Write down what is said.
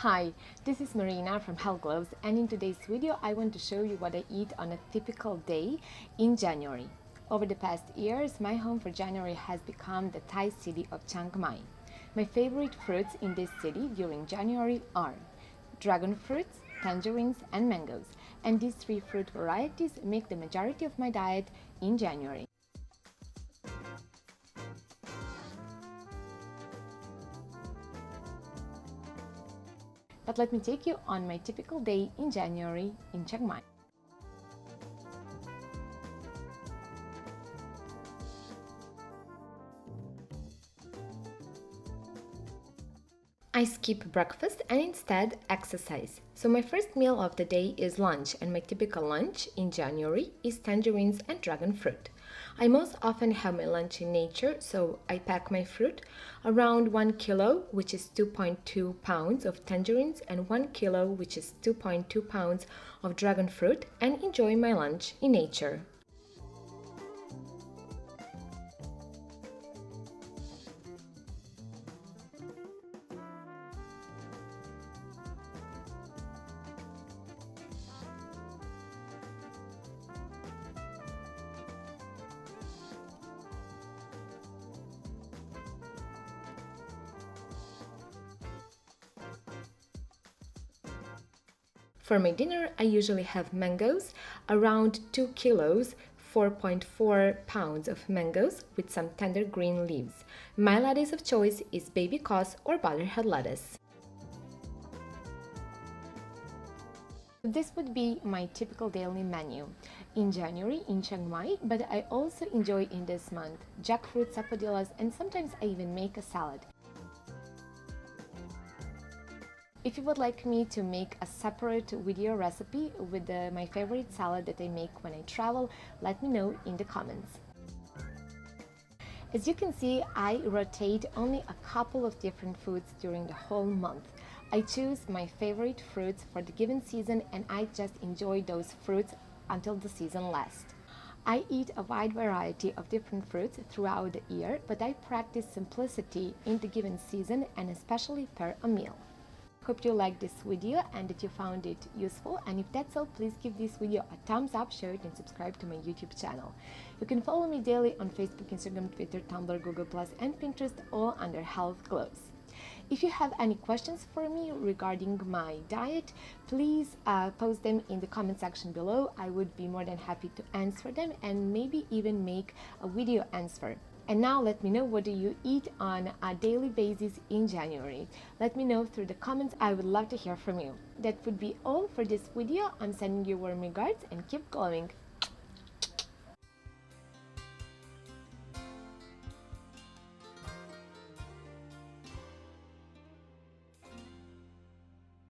Hi, this is Marina from Health Gloves, and in today's video I want to show you what I eat on a typical day in January. Over the past years, my home for January has become the Thai city of Chiang Mai. My favorite fruits in this city during January are dragon fruits, tangerines and mangoes, and these three fruit varieties make the majority of my diet in January. But let me take you on my typical day in January in Chiang Mai. I skip breakfast and instead exercise. So my first meal of the day is lunch, and my typical lunch in January is tangerines and dragon fruit. I most often have my lunch in nature, so I pack my fruit, around 1 kilo, which is 2.2 pounds of tangerines, and 1 kilo, which is 2.2 pounds of dragon fruit, and enjoy my lunch in nature. For my dinner, I usually have mangoes, around 2 kilos, 4.4 pounds of mangoes with some tender green leaves. My lettuce of choice is baby cos or butterhead lettuce. This would be my typical daily menu in January in Chiang Mai, but I also enjoy in this month jackfruit, sapodillas, and sometimes I even make a salad. If you would like me to make a separate video recipe with my favorite salad that I make when I travel, let me know in the comments. As you can see, I rotate only a couple of different foods during the whole month. I choose my favorite fruits for the given season and I just enjoy those fruits until the season lasts. I eat a wide variety of different fruits throughout the year, but I practice simplicity in the given season and especially per a meal. Hope you liked this video and that you found it useful, and if that's so, please give this video a thumbs up, share it and subscribe to my YouTube channel. You can follow me daily on Facebook, Instagram, Twitter, Tumblr, Google+, and Pinterest, all under Health Gloves. If you have any questions for me regarding my diet, please post them in the comment section below. I would be more than happy to answer them and maybe even make a video answer. And now let me know, what do you eat on a daily basis in January? Let me know through the comments. I would love to hear from you. That would be all for this video. I'm sending you warm regards and keep glowing.